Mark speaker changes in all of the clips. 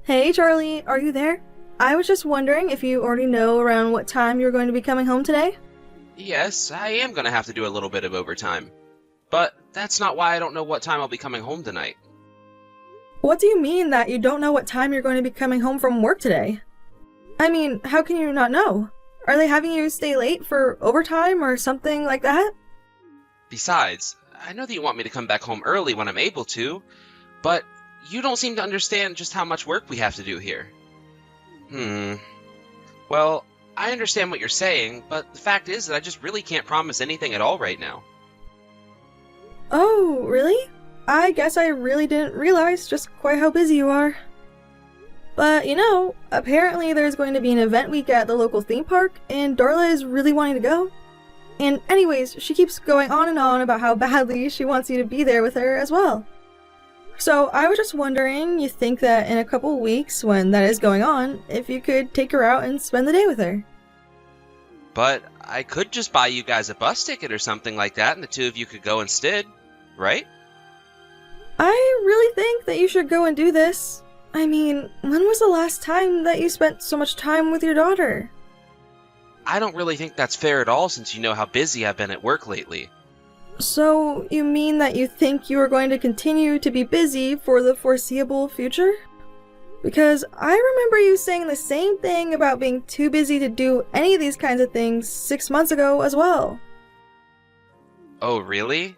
Speaker 1: Hey Charlie, are you there? I was just wondering if you already know around what time you're going to be coming home today?
Speaker 2: Yes, I am gonna have to do a little bit of overtime. But that's not why I don't know what time I'll be coming home tonight.
Speaker 1: What do you mean that you don't know what time you're going to be coming home from work today? I mean, how can you not know? Are they having you stay late for overtime or something like that?
Speaker 2: Besides, I know that you want me to come back home early when I'm able to, but you don't seem to understand just how much work we have to do here. Hmm. Well, I understand what you're saying, but the fact is that I just really can't promise anything at all right now.
Speaker 1: Oh, really? I guess I really didn't realize just quite how busy you are. But apparently there's going to be an event week at the local theme park, and Darla is really wanting to go. And anyways, she keeps going on and on about how badly she wants you to be there with her as well. So I was just wondering, you think that in a couple weeks when that is going on, if you could take her out and spend the day with her?
Speaker 2: But I could just buy you guys a bus ticket or something like that, and the two of you could go instead, right?
Speaker 1: I really think that you should go and do this. I mean, when was the last time that you spent so much time with your daughter?
Speaker 2: I don't really think that's fair at all since you know how busy I've been at work lately.
Speaker 1: So, you mean that you think you are going to continue to be busy for the foreseeable future? Because I remember you saying the same thing about being too busy to do any of these kinds of things 6 months ago as well.
Speaker 2: Oh, really?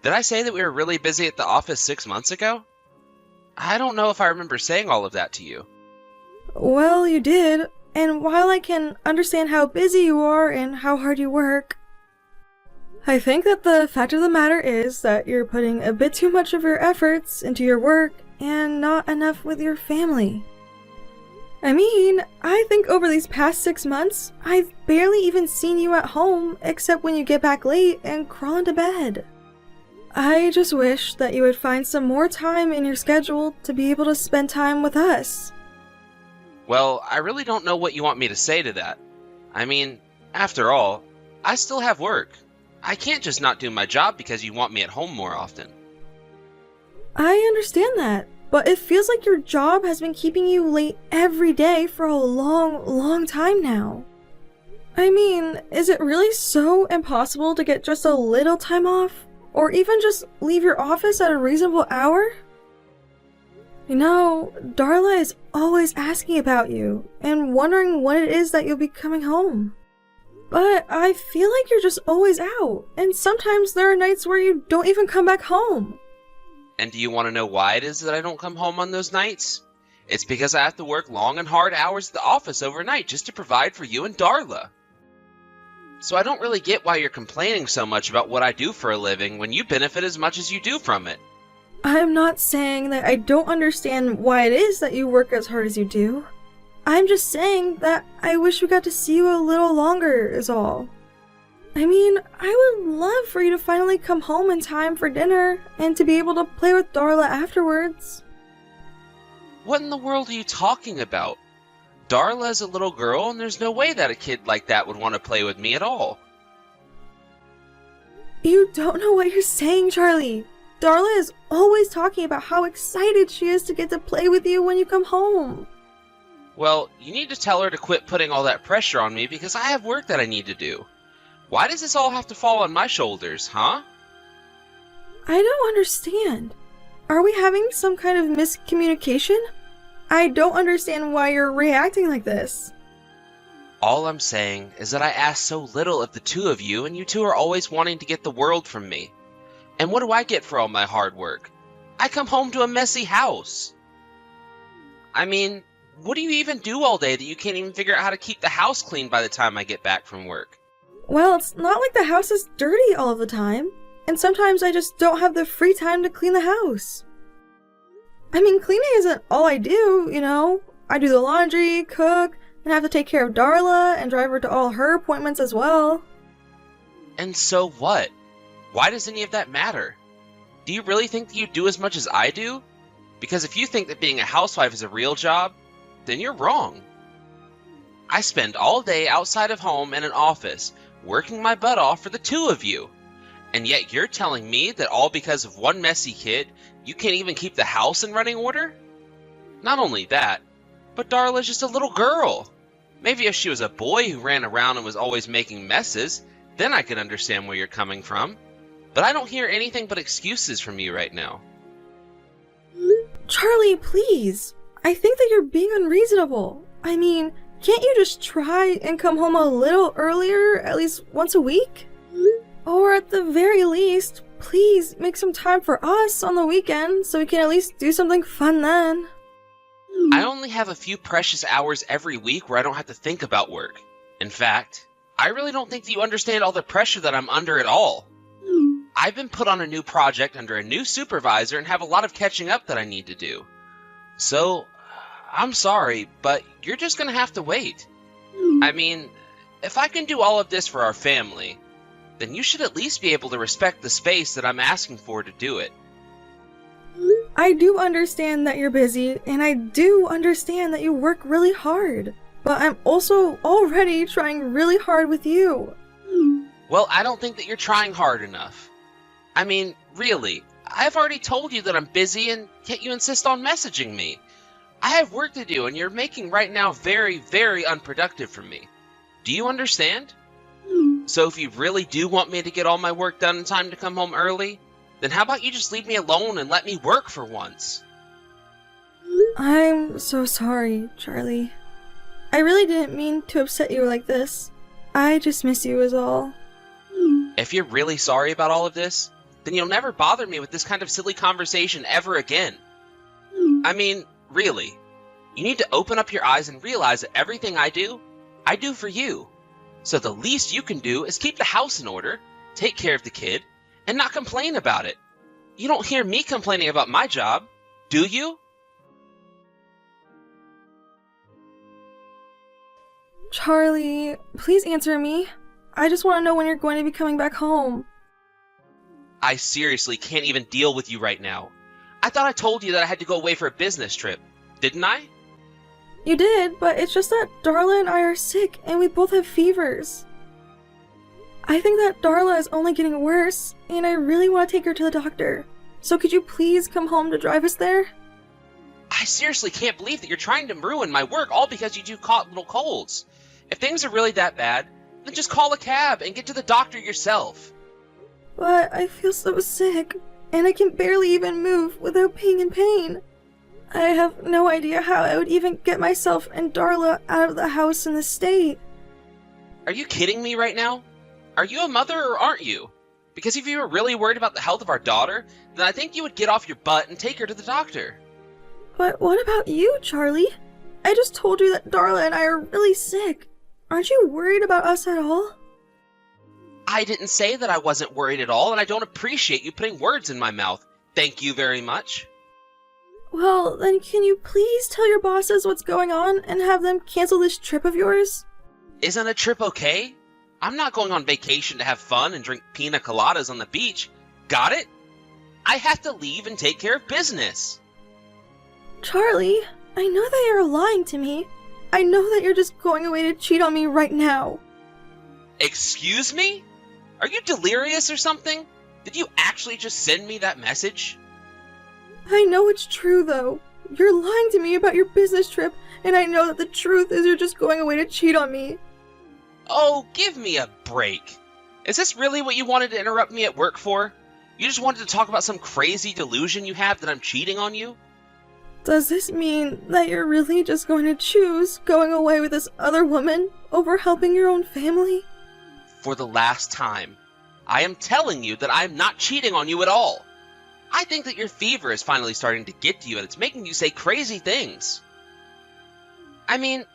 Speaker 2: Did I say that we were really busy at the office 6 months ago? I don't know if I remember saying all of that to you.
Speaker 1: Well, you did, and while I can understand how busy you are and how hard you work, I think that the fact of the matter is that you're putting a bit too much of your efforts into your work and not enough with your family. I mean, I think over these past 6 months, I've barely even seen you at home except when you get back late and crawl into bed. I just wish that you would find some more time in your schedule to be able to spend time with us.
Speaker 2: Well, I really don't know what you want me to say to that. I mean, after all, I still have work. I can't just not do my job because you want me at home more often.
Speaker 1: I understand that, but it feels like your job has been keeping you late every day for a long, long time now. I mean, is it really so impossible to get just a little time off? Or even just leave your office at a reasonable hour? Darla is always asking about you and wondering when it is that you'll be coming home. But I feel like you're just always out, and sometimes there are nights where you don't even come back home.
Speaker 2: And do you want to know why it is that I don't come home on those nights? It's because I have to work long and hard hours at the office overnight just to provide for you and Darla. So I don't really get why you're complaining so much about what I do for a living when you benefit as much as you do from it.
Speaker 1: I'm not saying that I don't understand why it is that you work as hard as you do. I'm just saying that I wish we got to see you a little longer is all. I mean, I would love for you to finally come home in time for dinner and to be able to play with Darla afterwards.
Speaker 2: What in the world are you talking about? Darla is a little girl, and there's no way that a kid like that would want to play with me at all.
Speaker 1: You don't know what you're saying, Charlie. Darla is always talking about how excited she is to get to play with you when you come home.
Speaker 2: Well, you need to tell her to quit putting all that pressure on me because I have work that I need to do. Why does this all have to fall on my shoulders, huh?
Speaker 1: I don't understand. Are we having some kind of miscommunication? I don't understand why you're reacting like this.
Speaker 2: All I'm saying is that I ask so little of the two of you, and you two are always wanting to get the world from me. And what do I get for all my hard work? I come home to a messy house. I mean, what do you even do all day that you can't even figure out how to keep the house clean by the time I get back from work?
Speaker 1: Well, it's not like the house is dirty all of the time, and sometimes I just don't have the free time to clean the house. I mean, cleaning isn't all I do. I do the laundry, cook, and have to take care of Darla and drive her to all her appointments as well.
Speaker 2: And so what? Why does any of that matter? Do you really think that you do as much as I do? Because if you think that being a housewife is a real job, then you're wrong. I spend all day outside of home in an office, working my butt off for the two of you. And yet you're telling me that all because of one messy kid, you can't even keep the house in running order? Not only that, but Darla's just a little girl. Maybe if she was a boy who ran around and was always making messes, then I could understand where you're coming from. But I don't hear anything but excuses from you right now.
Speaker 1: Charlie, please. I think that you're being unreasonable. I mean, can't you just try and come home a little earlier, at least once a week? Or at the very least, please make some time for us on the weekend so we can at least do something fun then.
Speaker 2: I only have a few precious hours every week where I don't have to think about work. In fact, I really don't think that you understand all the pressure that I'm under at all. I've been put on a new project under a new supervisor and have a lot of catching up that I need to do. So, I'm sorry, but you're just gonna have to wait. I mean, if I can do all of this for our family, then you should at least be able to respect the space that I'm asking for to do it.
Speaker 1: I do understand that you're busy, and I do understand that you work really hard. But I'm also already trying really hard with you.
Speaker 2: Well, I don't think that you're trying hard enough. I mean, really, I've already told you that I'm busy, and yet you insist on messaging me. I have work to do, and you're making right now very, very unproductive for me. Do you understand? So if you really do want me to get all my work done in time to come home early, then how about you just leave me alone and let me work for once?
Speaker 1: I'm so sorry, Charlie. I really didn't mean to upset you like this. I just miss you is all.
Speaker 2: If you're really sorry about all of this, then you'll never bother me with this kind of silly conversation ever again. I mean, really, you need to open up your eyes and realize that everything I do for you. So the least you can do is keep the house in order, take care of the kid, and not complain about it. You don't hear me complaining about my job, do you?
Speaker 1: Charlie, please answer me. I just want to know when you're going to be coming back home.
Speaker 2: I seriously can't even deal with you right now. I thought I told you that I had to go away for a business trip, didn't I?
Speaker 1: You did, but it's just that Darla and I are sick and we both have fevers. I think that Darla is only getting worse, and I really want to take her to the doctor. So could you please come home to drive us there?
Speaker 2: I seriously can't believe that you're trying to ruin my work all because you do caught little colds. If things are really that bad, then just call a cab and get to the doctor yourself.
Speaker 1: But I feel so sick, and I can barely even move without being in pain. I have no idea how I would even get myself and Darla out of the house in this state.
Speaker 2: Are you kidding me right now? Are you a mother or aren't you? Because if you were really worried about the health of our daughter, then I think you would get off your butt and take her to the doctor.
Speaker 1: But what about you, Charlie? I just told you that Darla and I are really sick. Aren't you worried about us at all?
Speaker 2: I didn't say that I wasn't worried at all, and I don't appreciate you putting words in my mouth. Thank you very much.
Speaker 1: Well, then can you please tell your bosses what's going on and have them cancel this trip of yours?
Speaker 2: Isn't a trip okay? I'm not going on vacation to have fun and drink pina coladas on the beach. Got it? I have to leave and take care of business.
Speaker 1: Charlie, I know that you're lying to me. I know that you're just going away to cheat on me right now.
Speaker 2: Excuse me? Are you delirious or something? Did you actually just send me that message?
Speaker 1: I know it's true, though. You're lying to me about your business trip, and I know that the truth is you're just going away to cheat on me.
Speaker 2: Oh, give me a break. Is this really what you wanted to interrupt me at work for? You just wanted to talk about some crazy delusion you have that I'm cheating on you?
Speaker 1: Does this mean that you're really just going to choose going away with this other woman over helping your own family?
Speaker 2: For the last time, I am telling you that I'm not cheating on you at all. I think that your fever is finally starting to get to you and it's making you say crazy things. I mean,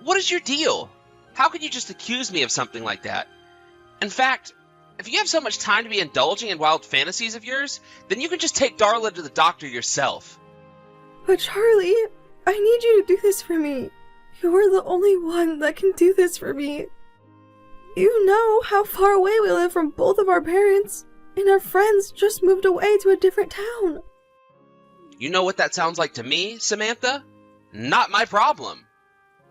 Speaker 2: what is your deal? How could you just accuse me of something like that? In fact, if you have so much time to be indulging in wild fantasies of yours, then you can just take Darla to the doctor yourself.
Speaker 1: But Charlie, I need you to do this for me. You're the only one that can do this for me. You know how far away we live from both of our parents, and our friends just moved away to a different town.
Speaker 2: You know what that sounds like to me, Samantha? Not my problem.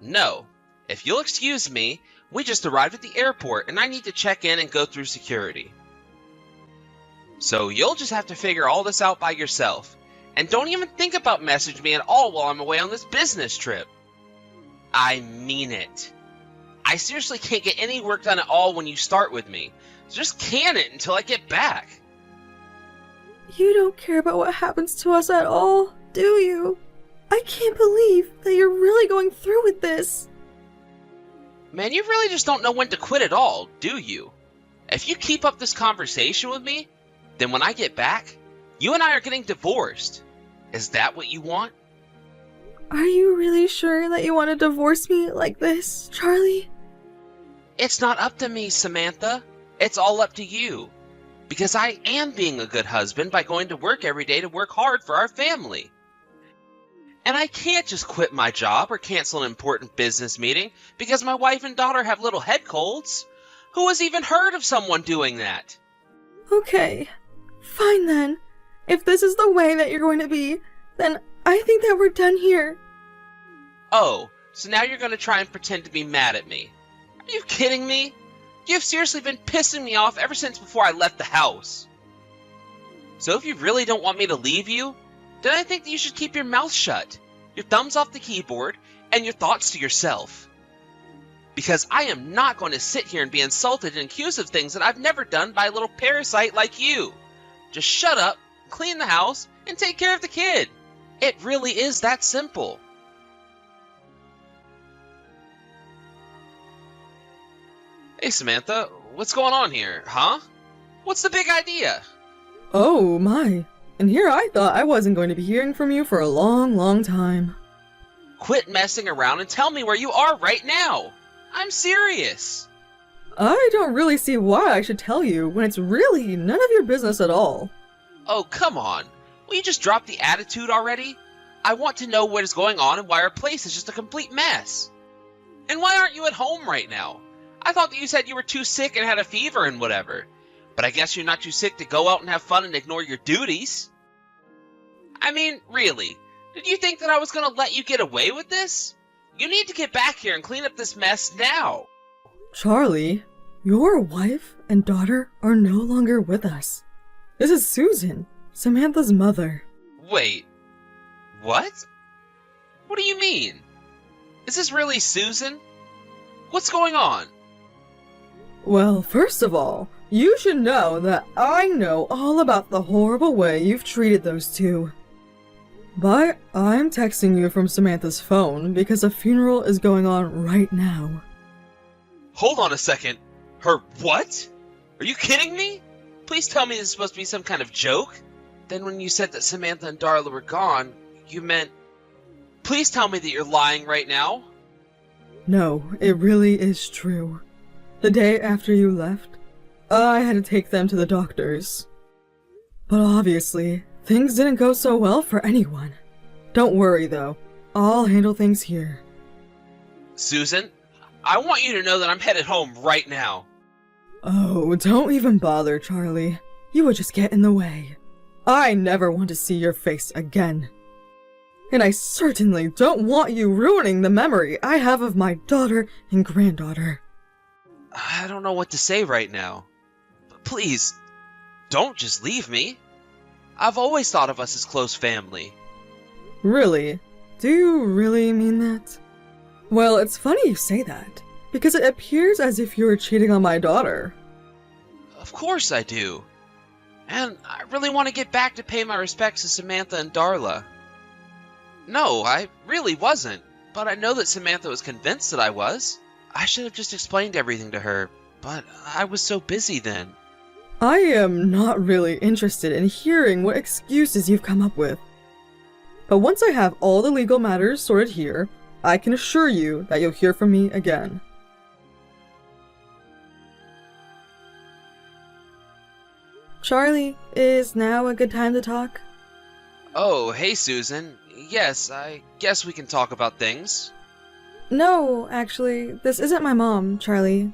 Speaker 2: No, if you'll excuse me, we just arrived at the airport and I need to check in and go through security. So you'll just have to figure all this out by yourself, And don't even think about messaging me at all while I'm away on this business trip. I mean it. I seriously can't get any work done at all when you start with me. So just can it until I get back.
Speaker 1: You don't care about what happens to us at all, do you? I can't believe that you're really going through with this.
Speaker 2: Man, you really just don't know when to quit at all, do you? If you keep up this conversation with me, then when I get back, you and I are getting divorced. Is that what you want?
Speaker 1: Are you really sure that you want to divorce me like this, Charlie?
Speaker 2: It's not up to me, Samantha. It's all up to you. Because I am being a good husband by going to work every day to work hard for our family. And I can't just quit my job or cancel an important business meeting because my wife and daughter have little head colds. Who has even heard of someone doing that?
Speaker 1: Okay, fine then. If this is the way that you're going to be, then I think that we're done here.
Speaker 2: Oh, so now you're going to try and pretend to be mad at me. Are you kidding me? You've seriously been pissing me off ever since before I left the house. So if you really don't want me to leave you, then I think that you should keep your mouth shut, your thumbs off the keyboard, and your thoughts to yourself. Because I am not going to sit here and be insulted and accused of things that I've never done by a little parasite like you. Just shut up, clean the house, and take care of the kid. It really is that simple. Hey Samantha, what's going on here, huh? What's the big idea?
Speaker 1: Oh my, and here I thought I wasn't going to be hearing from you for a long, long time.
Speaker 2: Quit messing around and tell me where you are right now. I'm serious.
Speaker 1: I don't really see why I should tell you when it's really none of your business at all.
Speaker 2: Oh, come on. Will you just drop the attitude already? I want to know what is going on and why our place is just a complete mess. And why aren't you at home right now? I thought that you said you were too sick and had a fever and whatever. But I guess you're not too sick to go out and have fun and ignore your duties. I mean, really, did you think that I was going to let you get away with this? You need to get back here and clean up this mess now.
Speaker 1: Charlie, your wife and daughter are no longer with us. This is Susan, Samantha's mother.
Speaker 2: Wait, what? What do you mean? Is this really Susan? What's going on?
Speaker 1: Well, first of all, you should know that I know all about the horrible way you've treated those two. But I'm texting you from Samantha's phone because a funeral is going on right now.
Speaker 2: Hold on a second. Her what? Are you kidding me? Please tell me this is supposed to be some kind of joke. Then when you said that Samantha and Darla were gone, you meant... Please tell me that you're lying right now.
Speaker 1: No, it really is true. The day after you left, I had to take them to the doctors. But obviously, things didn't go so well for anyone. Don't worry though, I'll handle things here.
Speaker 2: Susan, I want you to know that I'm headed home right now.
Speaker 1: Oh, don't even bother, Charlie. You would just get in the way. I never want to see your face again. And I certainly don't want you ruining the memory I have of my daughter and granddaughter.
Speaker 2: I don't know what to say right now. But please, don't just leave me. I've always thought of us as close family.
Speaker 1: Really? Do you really mean that? Well, it's funny you say that, because it appears as if you were cheating on my daughter.
Speaker 2: Of course I do. And I really want to get back to pay my respects to Samantha and Darla. No, I really wasn't. But I know that Samantha was convinced that I was. I should have just explained everything to her, but I was so busy then.
Speaker 1: I am not really interested in hearing what excuses you've come up with. But once I have all the legal matters sorted here, I can assure you that you'll hear from me again. Charlie, is now a good time to talk?
Speaker 2: Oh, hey Susan. Yes, I guess we can talk about things.
Speaker 1: No, actually, this isn't my mom, Charlie.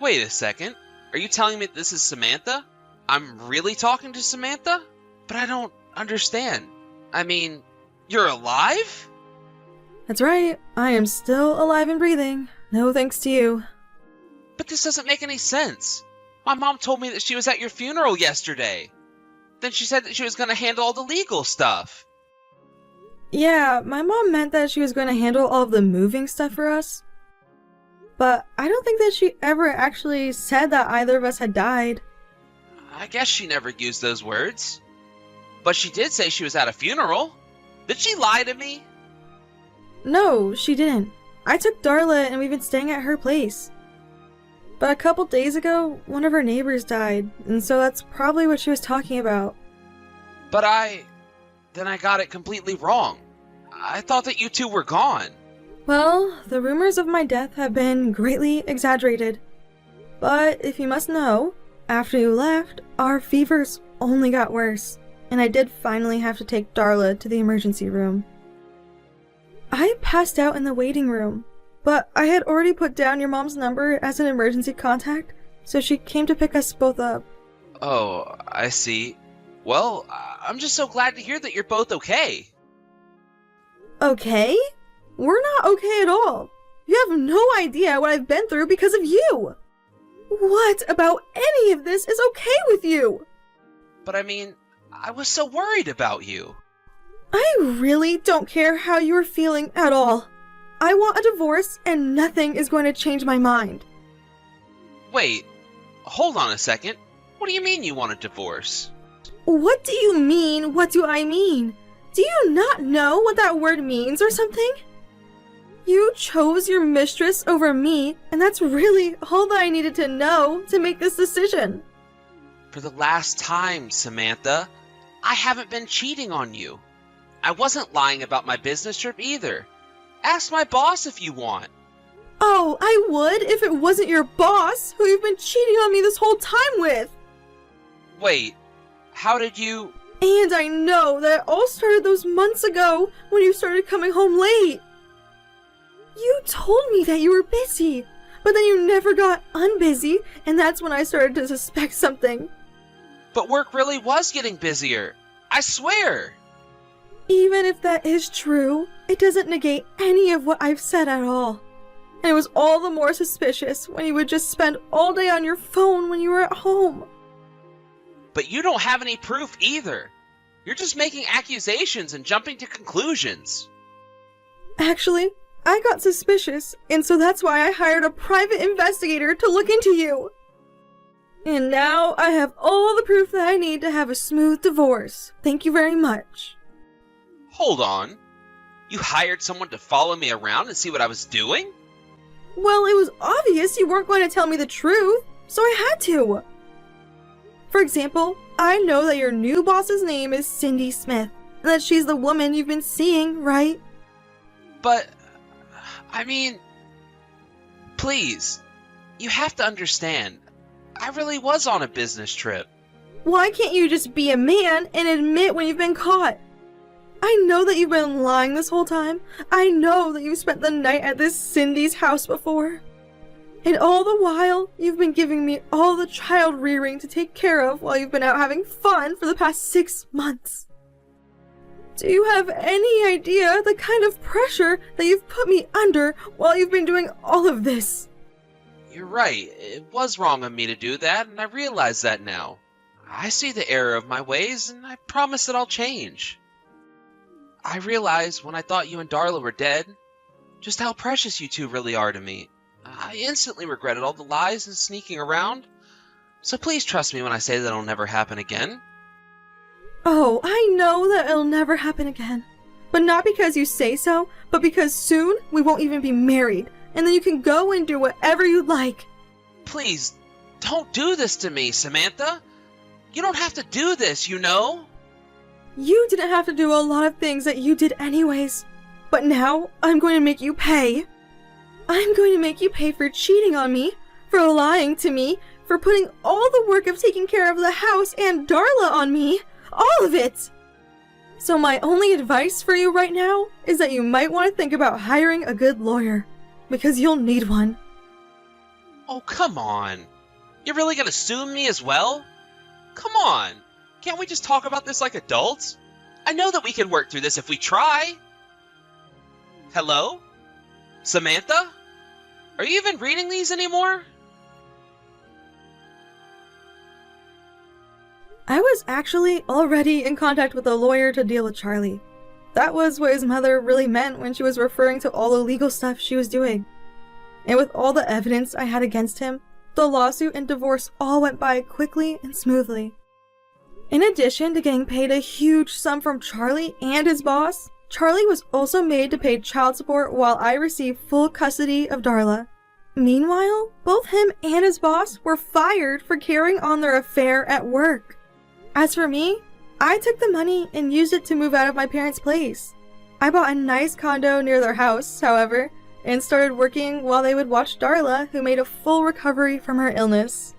Speaker 2: Wait a second. Are you telling me this is Samantha? I'm really talking to Samantha? But I don't understand. I mean, you're alive?
Speaker 1: That's right, I am still alive and breathing. No thanks to you.
Speaker 2: But this doesn't make any sense. My mom told me that she was at your funeral yesterday. Then she said that she was going to handle all the legal stuff.
Speaker 1: Yeah, my mom meant that she was going to handle all of the moving stuff for us. But I don't think that she ever actually said that either of us had died.
Speaker 2: I guess she never used those words. But she did say she was at a funeral. Did she lie to me?
Speaker 1: No, she didn't. I took Darla and we've been staying at her place. But a couple days ago, one of her neighbors died, and so that's probably what she was talking about.
Speaker 2: But then I got it completely wrong. I thought that you two were gone.
Speaker 1: Well, the rumors of my death have been greatly exaggerated. But if you must know, after you left, our fevers only got worse, and I did finally have to take Darla to the emergency room. I passed out in the waiting room, but I had already put down your mom's number as an emergency contact, so she came to pick us both up.
Speaker 2: Oh, I see. Well, I'm just so glad to hear that you're both okay.
Speaker 1: Okay? We're not okay at all. You have no idea what I've been through because of you. What about any of this is okay with you?
Speaker 2: But I mean, I was so worried about you.
Speaker 1: I really don't care how you're feeling at all. I want a divorce and nothing is going to change my mind.
Speaker 2: Wait, hold on a second. What do you mean you want a divorce?
Speaker 1: What do you mean? What do I mean? Do you not know what that word means or something? You chose your mistress over me, and that's really all that I needed to know to make this decision.
Speaker 2: For the last time, Samantha, I haven't been cheating on you. I wasn't lying about my business trip either. Ask my boss if you want.
Speaker 1: Oh, I would if it wasn't your boss, who you've been cheating on me this whole time with.
Speaker 2: Wait, how did you...
Speaker 1: And I know that it all started those months ago when you started coming home late. You told me that you were busy, but then you never got unbusy, and that's when I started to suspect something.
Speaker 2: But work really was getting busier. I swear.
Speaker 1: Even if that is true, it doesn't negate any of what I've said at all. And it was all the more suspicious when you would just spend all day on your phone when you were at home.
Speaker 2: But you don't have any proof either. You're just making accusations and jumping to conclusions.
Speaker 1: Actually, I got suspicious, and so that's why I hired a private investigator to look into you. And now I have all the proof that I need to have a smooth divorce. Thank you very much.
Speaker 2: Hold on. You hired someone to follow me around and see what I was doing?
Speaker 1: Well, it was obvious you weren't going to tell me the truth, so I had to. For example, I know that your new boss's name is Cindy Smith, and that she's the woman you've been seeing, right?
Speaker 2: But, I mean, please, you have to understand, I really was on a business trip.
Speaker 1: Why can't you just be a man and admit when you've been caught? I know that you've been lying this whole time. I know that you've spent the night at this Cindy's house before. And all the while, you've been giving me all the child rearing to take care of while you've been out having fun for the past 6 months. Do you have any idea the kind of pressure that you've put me under while you've been doing all of this?
Speaker 2: You're right, it was wrong of me to do that, and I realize that now. I see the error of my ways, and I promise that I'll change. I realized when I thought you and Darla were dead, just how precious you two really are to me. I instantly regretted all the lies and sneaking around, so please trust me when I say that it'll never happen again.
Speaker 1: Oh, I know that it'll never happen again. But not because you say so, but because soon we won't even be married, and then you can go and do whatever you like.
Speaker 2: Please, don't do this to me, Samantha. You don't have to do this, you know?
Speaker 1: You didn't have to do a lot of things that you did anyways. But now, I'm going to make you pay. I'm going to make you pay for cheating on me, for lying to me, for putting all the work of taking care of the house and Darla on me. All of it! So my only advice for you right now is that you might want to think about hiring a good lawyer, because you'll need one.
Speaker 2: Oh, come on. You're really gonna sue me as well? Come on. Can't we just talk about this like adults? I know that we can work through this if we try. Hello? Samantha? Are you even reading these anymore?
Speaker 1: I was actually already in contact with a lawyer to deal with Charlie. That was what his mother really meant when she was referring to all the legal stuff she was doing. And with all the evidence I had against him, the lawsuit and divorce all went by quickly and smoothly. In addition to getting paid a huge sum from Charlie and his boss, Charlie was also made to pay child support while I received full custody of Darla. Meanwhile, both him and his boss were fired for carrying on their affair at work. As for me, I took the money and used it to move out of my parents' place. I bought a nice condo near their house, however, and started working while they would watch Darla, who made a full recovery from her illness.